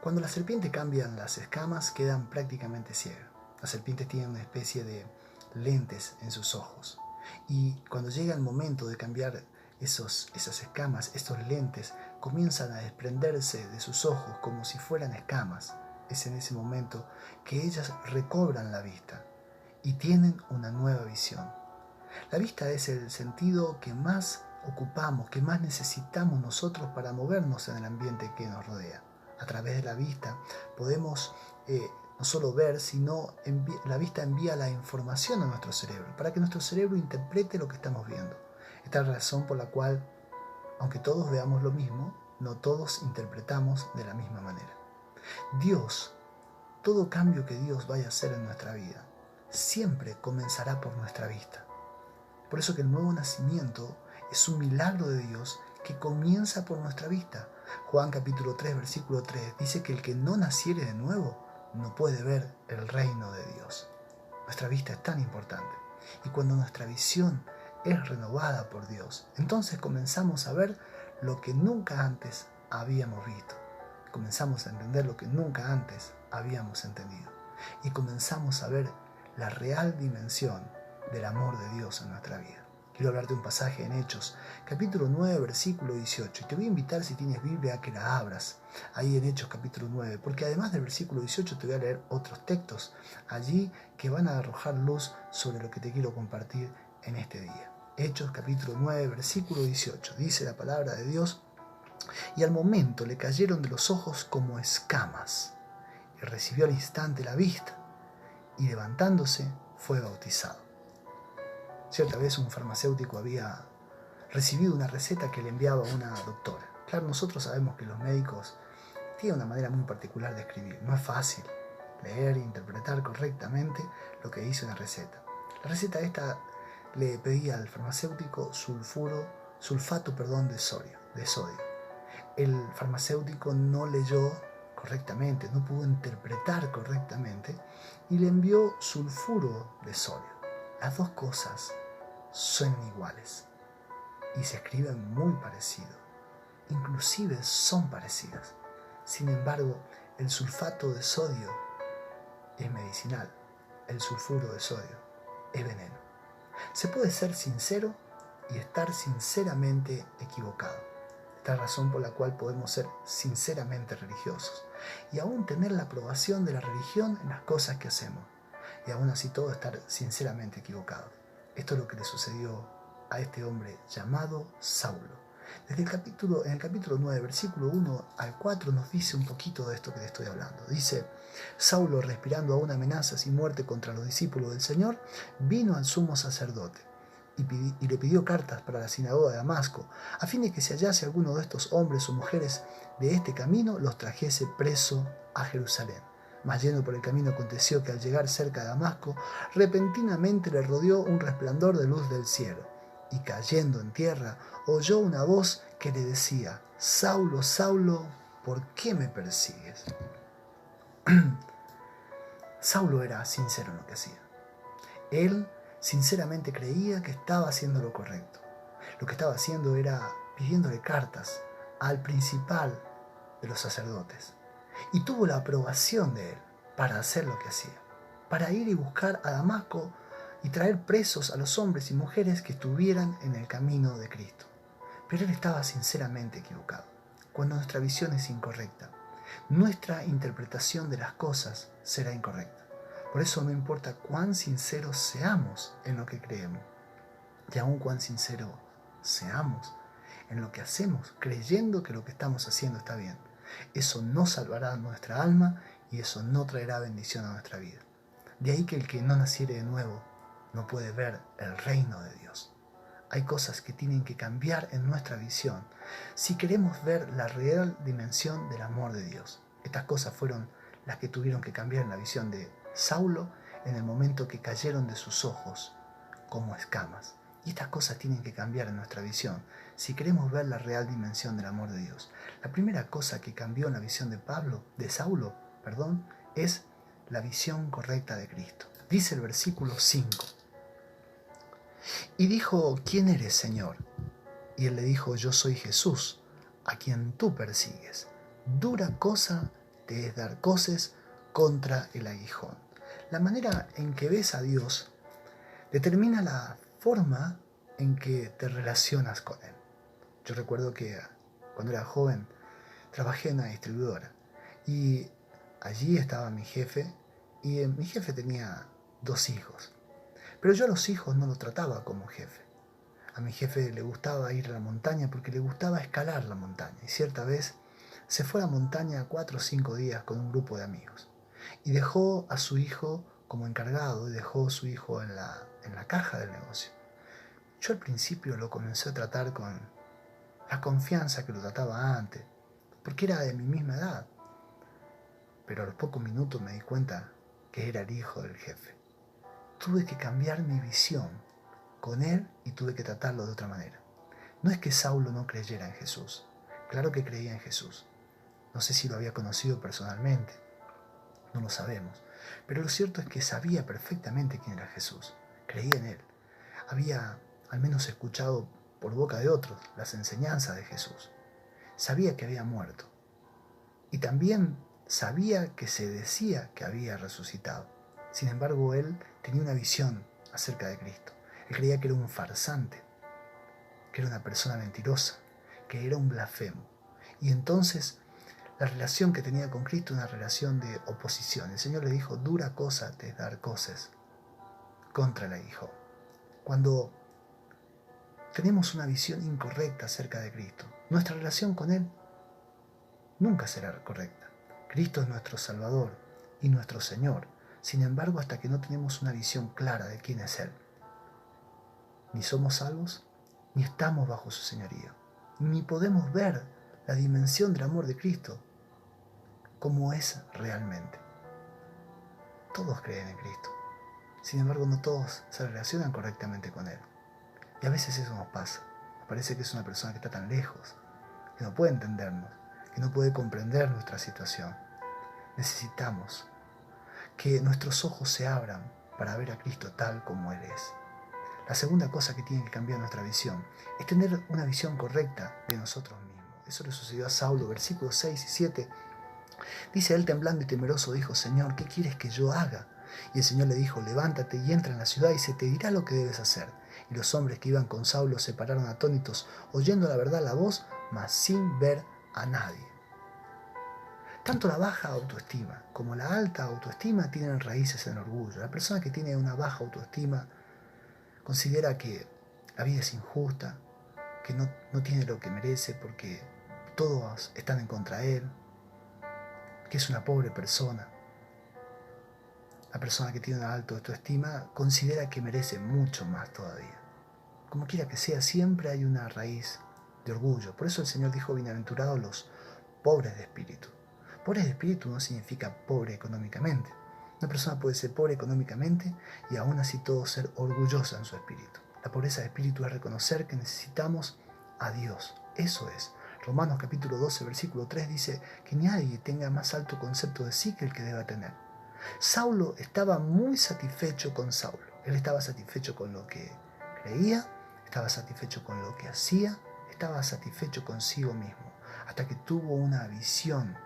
Cuando la serpiente cambian las escamas, quedan prácticamente ciega. Las serpientes tienen una especie de lentes en sus ojos. Y cuando llega el momento de cambiar esas escamas, estos lentes comienzan a desprenderse de sus ojos como si fueran escamas. Es en ese momento que ellas recobran la vista y tienen una nueva visión. La vista es el sentido que más ocupamos, que más necesitamos nosotros para movernos en el ambiente que nos rodea. A través de la vista podemos no solo ver, sino la vista envía la información a nuestro cerebro, para que nuestro cerebro interprete lo que estamos viendo. Esta es la razón por la cual, aunque todos veamos lo mismo, no todos interpretamos de la misma manera. Dios, todo cambio que Dios vaya a hacer en nuestra vida, siempre comenzará por nuestra vista. Por eso que el nuevo nacimiento es un milagro de Dios que comienza por nuestra vista. Juan capítulo 3, versículo 3 dice que el que no naciere de nuevo no puede ver el reino de Dios. Nuestra vista es tan importante. Y cuando nuestra visión es renovada por Dios, entonces comenzamos a ver lo que nunca antes habíamos visto. Comenzamos a entender lo que nunca antes habíamos entendido. Y comenzamos a ver la real dimensión del amor de Dios en nuestra vida. Quiero hablarte de un pasaje en Hechos, capítulo 9, versículo 18. Y te voy a invitar, si tienes Biblia, a que la abras ahí en Hechos capítulo 9, porque además del versículo 18 te voy a leer otros textos allí que van a arrojar luz sobre lo que te quiero compartir en este día. Hechos capítulo 9, versículo 18. Dice la palabra de Dios: y al momento le cayeron de los ojos como escamas, y recibió al instante la vista, y levantándose fue bautizado. Cierta vez un farmacéutico había recibido una receta que le enviaba una doctora. Claro, nosotros sabemos que los médicos tienen una manera muy particular de escribir. No es fácil leer e interpretar correctamente lo que dice una receta. La receta esta le pedía al farmacéutico sulfato de sodio. El farmacéutico no leyó correctamente, no pudo interpretar correctamente y le envió sulfuro de sodio. Las dos cosas son iguales y se escriben muy parecido, inclusive son parecidas. Sin embargo, el sulfato de sodio es medicinal, el sulfuro de sodio es veneno. Se puede ser sincero y estar sinceramente equivocado. Esta es la razón por la cual podemos ser sinceramente religiosos y aún tener la aprobación de la religión en las cosas que hacemos, y aún así todo estar sinceramente equivocado. Esto es lo que le sucedió a este hombre llamado Saulo. En el capítulo 9, versículo 1 al 4 nos dice un poquito de esto que te estoy hablando. Dice: Saulo, respirando aún amenazas y muerte contra los discípulos del Señor, vino al sumo sacerdote y le pidió cartas para la sinagoga de Damasco, a fin de que si hallase alguno de estos hombres o mujeres de este camino, los trajese preso a Jerusalén. Mas yendo por el camino aconteció que al llegar cerca de Damasco, repentinamente le rodeó un resplandor de luz del cielo, y cayendo en tierra, oyó una voz que le decía: Saulo, Saulo, ¿por qué me persigues? Saulo era sincero en lo que hacía. Él sinceramente creía que estaba haciendo lo correcto. Lo que estaba haciendo era pidiéndole cartas al principal de los sacerdotes. Y tuvo la aprobación de él para hacer lo que hacía, para ir y buscar a Damasco y traer presos a los hombres y mujeres que estuvieran en el camino de Cristo. Pero él estaba sinceramente equivocado. Cuando nuestra visión es incorrecta, nuestra interpretación de las cosas será incorrecta. Por eso no importa cuán sinceros seamos en lo que creemos, y aun cuán sinceros seamos en lo que hacemos, creyendo que lo que estamos haciendo está bien, eso no salvará nuestra alma y eso no traerá bendición a nuestra vida. De ahí que el que no naciere de nuevo no puede ver el reino de Dios. Hay cosas que tienen que cambiar en nuestra visión si queremos ver la real dimensión del amor de Dios. Estas cosas fueron las que tuvieron que cambiar en la visión de Saulo en el momento que cayeron de sus ojos como escamas. Y estas cosas tienen que cambiar en nuestra visión si queremos ver la real dimensión del amor de Dios. La primera cosa que cambió en la visión de Saulo, es la visión correcta de Cristo. Dice el versículo 5. Y dijo: ¿quién eres, Señor? Y él le dijo: yo soy Jesús, a quien tú persigues. Dura cosa te te es dar coces contra el aguijón. La manera en que ves a Dios determina la forma en que te relacionas con Él. Yo recuerdo que cuando era joven trabajé en una distribuidora y allí estaba mi jefe y mi jefe tenía 2 hijos. Pero yo a los hijos no los trataba como jefe. A mi jefe le gustaba ir a la montaña porque le gustaba escalar la montaña. Y cierta vez se fue a la montaña 4 o 5 días con un grupo de amigos. Y dejó a su hijo como encargado y dejó a su hijo en la caja del negocio. Yo al principio lo comencé a tratar con la confianza que lo trataba antes, porque era de mi misma edad. Pero a los pocos minutos me di cuenta que era el hijo del jefe. Tuve que cambiar mi visión con él y tuve que tratarlo de otra manera. No es que Saulo no creyera en Jesús. Claro que creía en Jesús. No sé si lo había conocido personalmente. No lo sabemos. Pero lo cierto es que sabía perfectamente quién era Jesús. Creía en él. Había al menos escuchado por boca de otros las enseñanzas de Jesús. Sabía que había muerto. Y también sabía que se decía que había resucitado. Sin embargo, él tenía una visión acerca de Cristo. Él creía que era un farsante, que era una persona mentirosa, que era un blasfemo. Y entonces la relación que tenía con Cristo era una relación de oposición. El Señor le dijo, dura cosa te es dar coces contra el aguijón. Cuando tenemos una visión incorrecta acerca de Cristo, nuestra relación con Él nunca será correcta. Cristo es nuestro Salvador y nuestro Señor. Sin embargo, hasta que no tenemos una visión clara de quién es Él, ni somos salvos, ni estamos bajo su señorío, ni podemos ver la dimensión del amor de Cristo como es realmente. Todos creen en Cristo. Sin embargo, no todos se relacionan correctamente con Él. Y a veces eso nos pasa. Nos parece que es una persona que está tan lejos, que no puede entendernos, que no puede comprender nuestra situación. Necesitamos que nuestros ojos se abran para ver a Cristo tal como Él es. La segunda cosa que tiene que cambiar nuestra visión es tener una visión correcta de nosotros mismos. Eso le sucedió a Saulo, versículos 6 y 7. Dice él temblando y temeroso, dijo, Señor, ¿qué quieres que yo haga? Y el Señor le dijo, levántate y entra en la ciudad y se te dirá lo que debes hacer. Y los hombres que iban con Saulo se pararon atónitos, oyendo la verdad la voz, mas sin ver a nadie. Tanto la baja autoestima como la alta autoestima tienen raíces en el orgullo. La persona que tiene una baja autoestima considera que la vida es injusta, que no tiene lo que merece porque todos están en contra de él, que es una pobre persona. La persona que tiene una alta autoestima considera que merece mucho más todavía. Como quiera que sea, siempre hay una raíz de orgullo. Por eso el Señor dijo, bienaventurados los pobres de espíritu. Pobres de espíritu no significa pobre económicamente. Una persona puede ser pobre económicamente y aún así todo ser orgullosa en su espíritu. La pobreza de espíritu es reconocer que necesitamos a Dios. Eso es. Romanos capítulo 12, versículo 3 dice que nadie tenga más alto concepto de sí que el que deba tener. Saulo estaba muy satisfecho con Saulo. Él estaba satisfecho con lo que creía, estaba satisfecho con lo que hacía, estaba satisfecho consigo mismo, hasta que tuvo una visión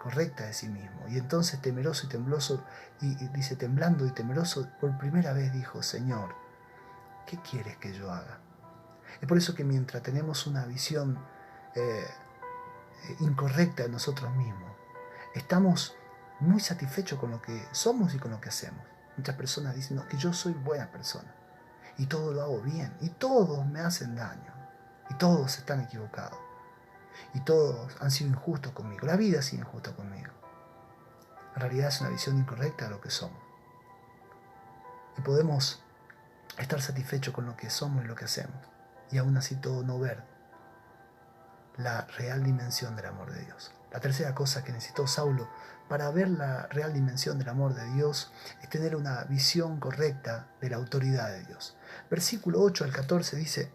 correcta de sí mismo. Y entonces temeroso y tembloso, y dice temblando y temeroso, por primera vez dijo, Señor, ¿qué quieres que yo haga? Es por eso que mientras tenemos una visión incorrecta de nosotros mismos, estamos muy satisfechos con lo que somos y con lo que hacemos. Muchas personas dicen, no, que yo soy buena persona, y todo lo hago bien, y todos me hacen daño, y todos están equivocados, y todos han sido injustos conmigo, la vida ha sido injusta conmigo. En realidad es una visión incorrecta de lo que somos. Y podemos estar satisfechos con lo que somos y lo que hacemos, y aún así todo no ver la real dimensión del amor de Dios. La tercera cosa que necesitó Saulo para ver la real dimensión del amor de Dios es tener una visión correcta de la autoridad de Dios. Versículo 8 al 14 dice,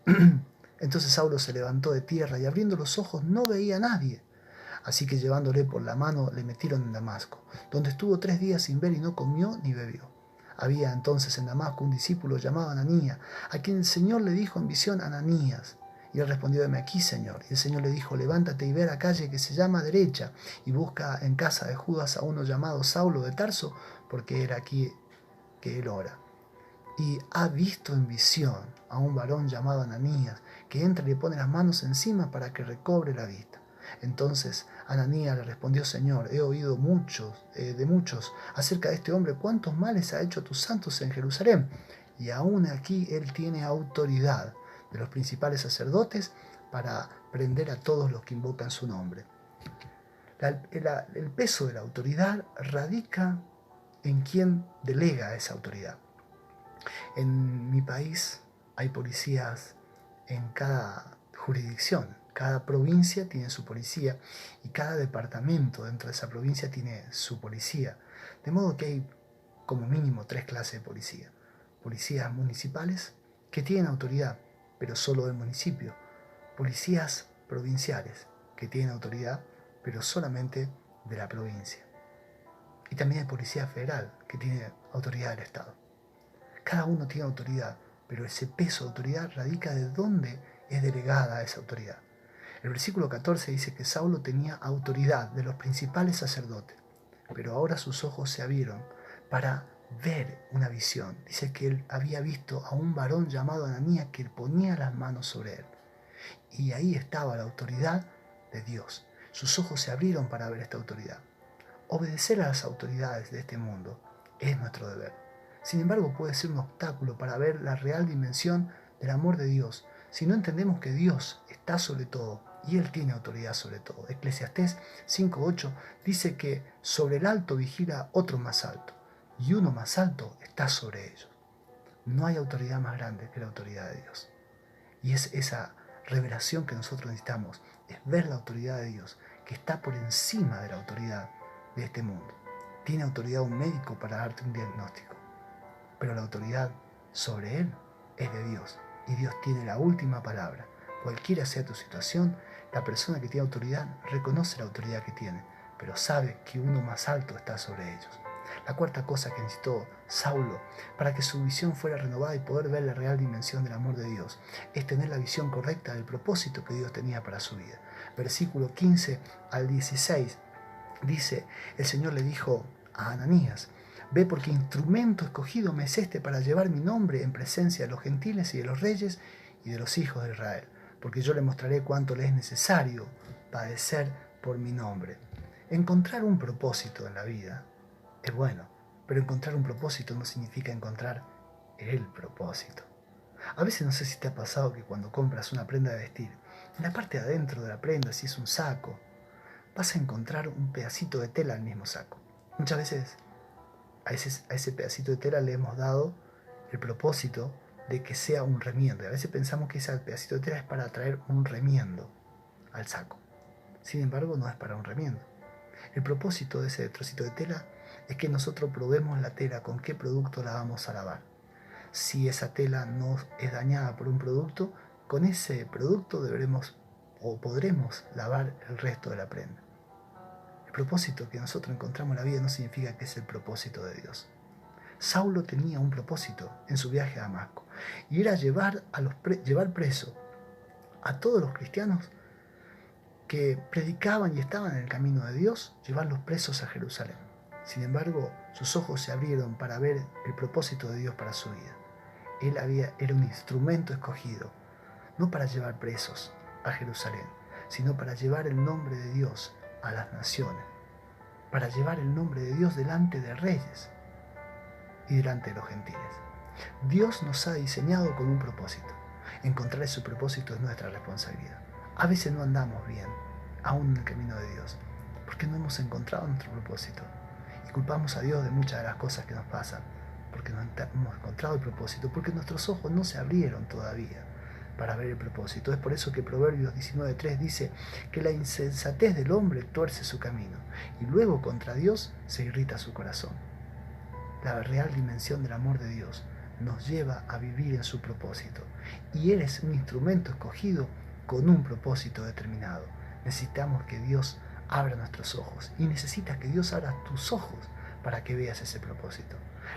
entonces Saulo se levantó de tierra y abriendo los ojos no veía a nadie. Así que llevándole por la mano le metieron en Damasco, donde estuvo 3 días sin ver y no comió ni bebió. Había entonces en Damasco un discípulo llamado Ananías, a quien el Señor le dijo en visión, Ananías. Y él respondió: heme aquí, Señor. Y el Señor le dijo: levántate y ve a la calle que se llama Derecha, y busca en casa de Judas a uno llamado Saulo de Tarso, porque era aquí que él ora. Y ha visto en visión a un varón llamado Ananías, que entra y le pone las manos encima para que recobre la vista. Entonces Ananías le respondió: Señor, he oído de muchos acerca de este hombre, cuántos males ha hecho a tus santos en Jerusalén. Y aún aquí él tiene autoridad de los principales sacerdotes para prender a todos los que invocan su nombre. El peso de la autoridad radica en quien delega esa autoridad. En mi país hay policías en cada jurisdicción. Cada provincia tiene su policía y cada departamento dentro de esa provincia tiene su policía. De modo que hay como mínimo 3 clases de policía. Policías municipales que tienen autoridad, pero solo del municipio. Policías provinciales que tienen autoridad, pero solamente de la provincia. Y también hay policía federal que tiene autoridad del Estado. Cada uno tiene autoridad, pero ese peso de autoridad radica de dónde es delegada esa autoridad. El versículo 14 dice que Saulo tenía autoridad de los principales sacerdotes, pero ahora sus ojos se abrieron para ver una visión. Dice que él había visto a un varón llamado Ananías que ponía las manos sobre él. Y ahí estaba la autoridad de Dios. Sus ojos se abrieron para ver esta autoridad. Obedecer a las autoridades de este mundo es nuestro deber. Sin embargo, puede ser un obstáculo para ver la real dimensión del amor de Dios si no entendemos que Dios está sobre todo y Él tiene autoridad sobre todo. Eclesiastés 5:8 dice que sobre el alto vigila otro más alto y uno más alto está sobre ellos. No hay autoridad más grande que la autoridad de Dios. Y es esa revelación que nosotros necesitamos, es ver la autoridad de Dios que está por encima de la autoridad de este mundo. Tiene autoridad un médico para darte un diagnóstico, pero la autoridad sobre él es de Dios y Dios tiene la última palabra. Cualquiera sea tu situación, la persona que tiene autoridad reconoce la autoridad que tiene, pero sabe que uno más alto está sobre ellos. La cuarta cosa que necesitó Saulo para que su visión fuera renovada y poder ver la real dimensión del amor de Dios es tener la visión correcta del propósito que Dios tenía para su vida. Versículo 15 al 16 dice: el Señor le dijo a Ananías: ve, porque instrumento escogido me es este para llevar mi nombre en presencia de los gentiles y de los reyes y de los hijos de Israel, porque yo le mostraré cuánto le es necesario padecer por mi nombre. Encontrar un propósito en la vida es bueno, pero encontrar un propósito no significa encontrar el propósito. A veces no sé si te ha pasado que cuando compras una prenda de vestir, en la parte de adentro de la prenda, si es un saco, vas a encontrar un pedacito de tela en el mismo saco. Muchas veces a ese pedacito de tela le hemos dado el propósito de que sea un remiendo. Y a veces pensamos que ese pedacito de tela es para traer un remiendo al saco. Sin embargo, no es para un remiendo. El propósito de ese trocito de tela es que nosotros probemos la tela, con qué producto la vamos a lavar. Si esa tela no es dañada por un producto, con ese producto podremos lavar el resto de la prenda. El propósito que nosotros encontramos en la vida no significa que es el propósito de Dios. Saulo tenía un propósito en su viaje a Damasco, y era llevar preso a todos los cristianos que predicaban y estaban en el camino de Dios, llevarlos presos a Jerusalén. Sin embargo, sus ojos se abrieron para ver el propósito de Dios para su vida. Él era un instrumento escogido, no para llevar presos a Jerusalén, sino para llevar el nombre de Dios a las naciones, para llevar el nombre de Dios delante de reyes y delante de los gentiles. Dios nos ha diseñado con un propósito. Encontrar ese propósito es nuestra responsabilidad. A veces no andamos bien, aún en el camino de Dios, porque no hemos encontrado nuestro propósito. Y culpamos a Dios de muchas de las cosas que nos pasan, porque no hemos encontrado el propósito, porque nuestros ojos no se abrieron todavía para ver el propósito. Es por eso que Proverbios 19:3 dice que la insensatez del hombre tuerce su camino, y luego contra Dios se irrita su corazón. La real dimensión del amor de Dios nos lleva a vivir en su propósito, y Él es un instrumento escogido con un propósito determinado. Necesitamos que Dios abra nuestros ojos, y necesitas que Dios abra tus ojos para que veas ese propósito.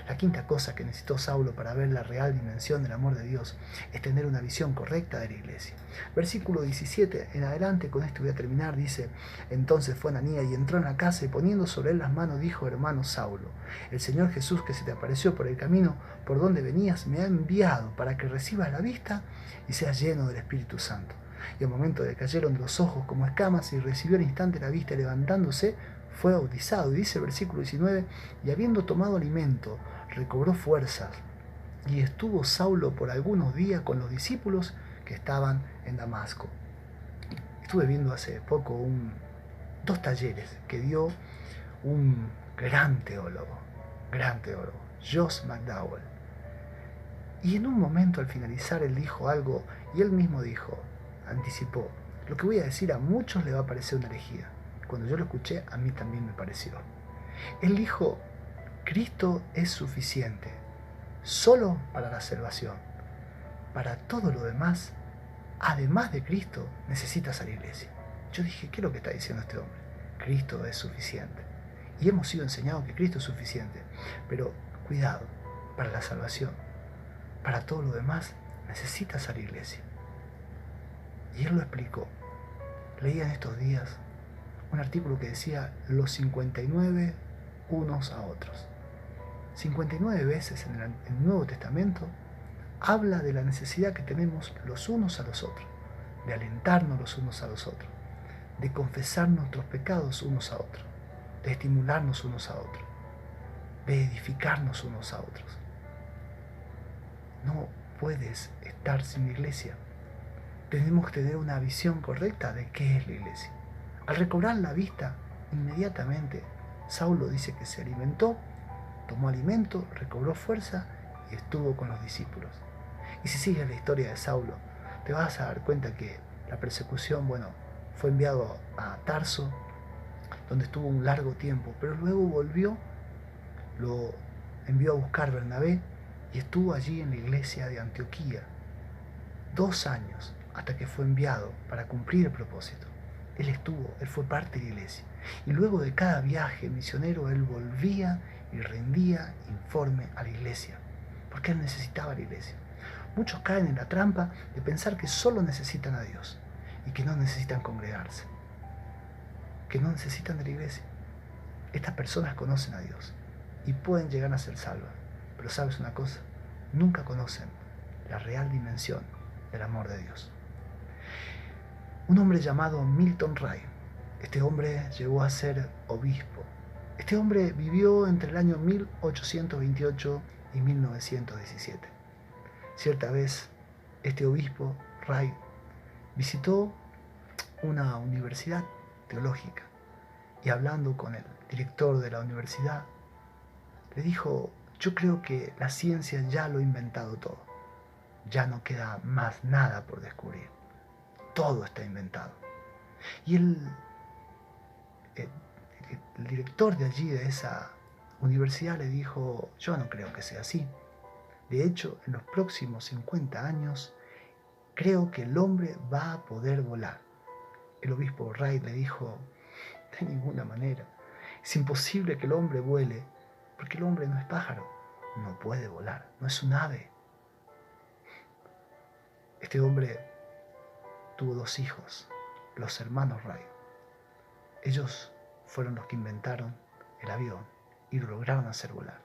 La quinta cosa que necesitó Saulo para ver la real dimensión del amor de Dios es tener una visión correcta de la iglesia. Versículo 17 en adelante, con esto voy a terminar, dice: entonces fue Ananías y entró en la casa y poniendo sobre él las manos dijo: hermano Saulo, el Señor Jesús que se te apareció por el camino por donde venías me ha enviado para que recibas la vista y seas lleno del Espíritu Santo. Y al momento le cayeron de los ojos como escamas y recibió al instante la vista y levantándose fue bautizado. Y dice el versículo 19: y habiendo tomado alimento recobró fuerzas y estuvo Saulo por algunos días con los discípulos que estaban en Damasco. Estuve viendo hace poco dos talleres que dio un gran teólogo, Josh McDowell. Y en un momento al finalizar él dijo algo, y él mismo anticipó: lo que voy a decir a muchos le va a parecer una herejía. Cuando yo lo escuché, a mí también me pareció. Él dijo: Cristo es suficiente, solo para la salvación. Para todo lo demás, además de Cristo, necesitas a la iglesia. Yo dije: ¿qué es lo que está diciendo este hombre? Cristo es suficiente. Y hemos sido enseñados que Cristo es suficiente. Pero cuidado, para la salvación, para todo lo demás, necesitas a la iglesia. Y él lo explicó. Leía en estos días un artículo que decía: los 59 unos a otros. 59 veces en el Nuevo Testamento habla de la necesidad que tenemos los unos a los otros, de alentarnos los unos a los otros, de confesar nuestros pecados unos a otros, de estimularnos unos a otros, de edificarnos unos a otros. No puedes estar sin la iglesia. Tenemos que tener una visión correcta de qué es la iglesia. Al recobrar la vista, inmediatamente Saulo dice que se alimentó, tomó alimento, recobró fuerza y estuvo con los discípulos. Y si sigues la historia de Saulo, te vas a dar cuenta que la persecución, fue enviado a Tarso, donde estuvo un largo tiempo, pero luego volvió, lo envió a buscar Bernabé y estuvo allí en la iglesia de Antioquía 2 años hasta que fue enviado para cumplir el propósito. Él fue parte de la iglesia. Y luego de cada viaje misionero, él volvía y rendía informe a la iglesia, porque él necesitaba la iglesia. Muchos caen en la trampa de pensar que solo necesitan a Dios y que no necesitan congregarse, que no necesitan de la iglesia. Estas personas conocen a Dios y pueden llegar a ser salvas, pero ¿sabes una cosa? Nunca conocen la real dimensión del amor de Dios. Un hombre llamado Milton Wright, este hombre llegó a ser obispo. Este hombre vivió entre el año 1828 y 1917. Cierta vez, este obispo, Wright, visitó una universidad teológica y hablando con el director de la universidad, le dijo: yo creo que la ciencia ya lo ha inventado todo. Ya no queda más nada por descubrir. Todo está inventado. Y el director de allí, de esa universidad, le dijo: yo no creo que sea así. De hecho, en los próximos 50 años, creo que el hombre va a poder volar. El obispo Wright le dijo: de ninguna manera. Es imposible que el hombre vuele, porque el hombre no es pájaro. No puede volar, no es un ave. Este hombre tuvo 2 hijos, los hermanos Wright. Ellos fueron los que inventaron el avión y lo lograron hacer volar.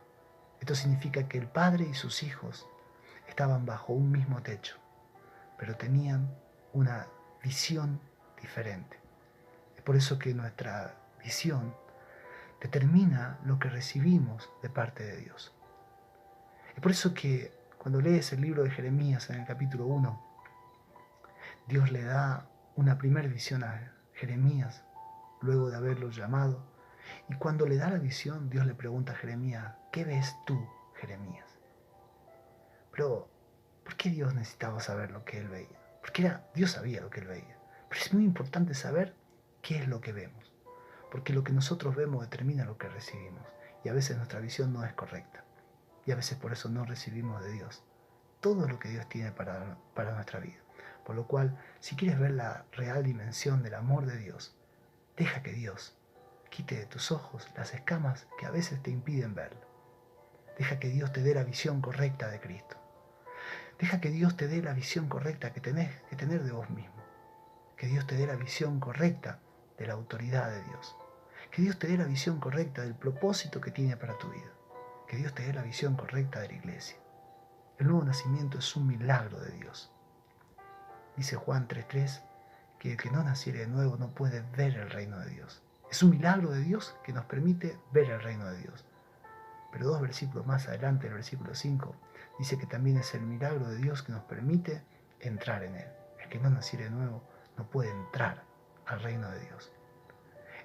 Esto significa que el padre y sus hijos estaban bajo un mismo techo, pero tenían una visión diferente. Es por eso que nuestra visión determina lo que recibimos de parte de Dios. Es por eso que cuando lees el libro de Jeremías en el capítulo 1, Dios le da una primera visión a Jeremías, luego de haberlo llamado. Y cuando le da la visión, Dios le pregunta a Jeremías: ¿qué ves tú, Jeremías? Pero, ¿por qué Dios necesitaba saber lo que él veía? Porque Dios sabía lo que él veía. Pero es muy importante saber qué es lo que vemos. Porque lo que nosotros vemos determina lo que recibimos. Y a veces nuestra visión no es correcta. Y a veces por eso no recibimos de Dios todo lo que Dios tiene para nuestra vida. Por lo cual, si quieres ver la real dimensión del amor de Dios, deja que Dios quite de tus ojos las escamas que a veces te impiden verlo. Deja que Dios te dé la visión correcta de Cristo. Deja que Dios te dé la visión correcta que tenés que tener de vos mismo. Que Dios te dé la visión correcta de la autoridad de Dios. Que Dios te dé la visión correcta del propósito que tiene para tu vida. Que Dios te dé la visión correcta de la iglesia. El nuevo nacimiento es un milagro de Dios. Dice Juan 3:3 que el que no naciere de nuevo no puede ver el reino de Dios. Es un milagro de Dios que nos permite ver el reino de Dios. Pero 2 versículos más adelante, el versículo 5, dice que también es el milagro de Dios que nos permite entrar en Él. El que no naciere de nuevo no puede entrar al reino de Dios.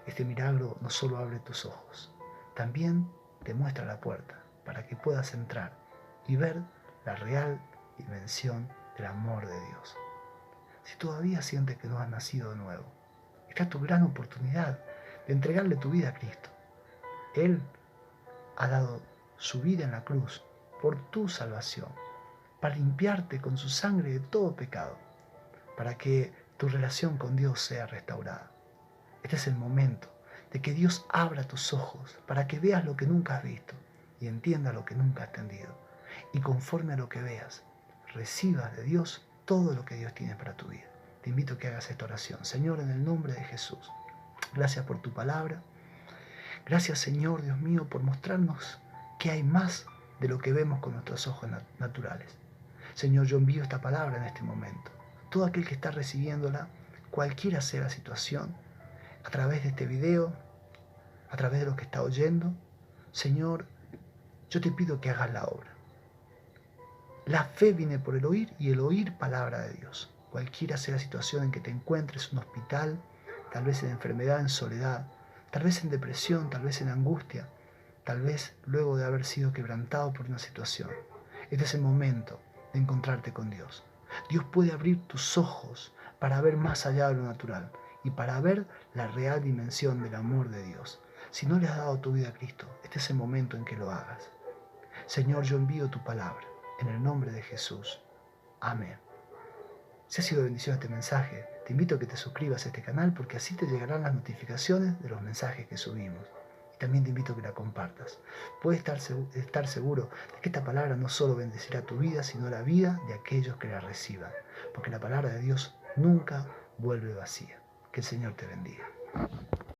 Este milagro no solo abre tus ojos, también te muestra la puerta para que puedas entrar y ver la real dimensión del amor de Dios. Si todavía sientes que no has nacido de nuevo, esta es tu gran oportunidad de entregarle tu vida a Cristo. Él ha dado su vida en la cruz por tu salvación, para limpiarte con su sangre de todo pecado, para que tu relación con Dios sea restaurada. Este es el momento de que Dios abra tus ojos para que veas lo que nunca has visto y entiendas lo que nunca has entendido. Y conforme a lo que veas, recibas de Dios todo lo que Dios tiene para tu vida. Te invito a que hagas esta oración. Señor, en el nombre de Jesús, gracias por tu palabra. Gracias, Señor, Dios mío, por mostrarnos que hay más de lo que vemos con nuestros ojos naturales. Señor, yo envío esta palabra en este momento. Todo aquel que está recibiéndola, cualquiera sea la situación, a través de este video, a través de lo que está oyendo, Señor, yo te pido que hagas la obra. La fe viene por el oír y el oír palabra de Dios. Cualquiera sea la situación en que te encuentres, en un hospital, tal vez en enfermedad, en soledad, tal vez en depresión, tal vez en angustia, tal vez luego de haber sido quebrantado por una situación. Este es el momento de encontrarte con Dios. Dios puede abrir tus ojos para ver más allá de lo natural y para ver la real dimensión del amor de Dios. Si no le has dado tu vida a Cristo, este es el momento en que lo hagas. Señor, yo envío tu palabra en el nombre de Jesús. Amén. Si ha sido de bendición este mensaje, te invito a que te suscribas a este canal porque así te llegarán las notificaciones de los mensajes que subimos. Y también te invito a que la compartas. Puedes estar seguro de que esta palabra no solo bendecirá tu vida, sino la vida de aquellos que la reciban. Porque la palabra de Dios nunca vuelve vacía. Que el Señor te bendiga.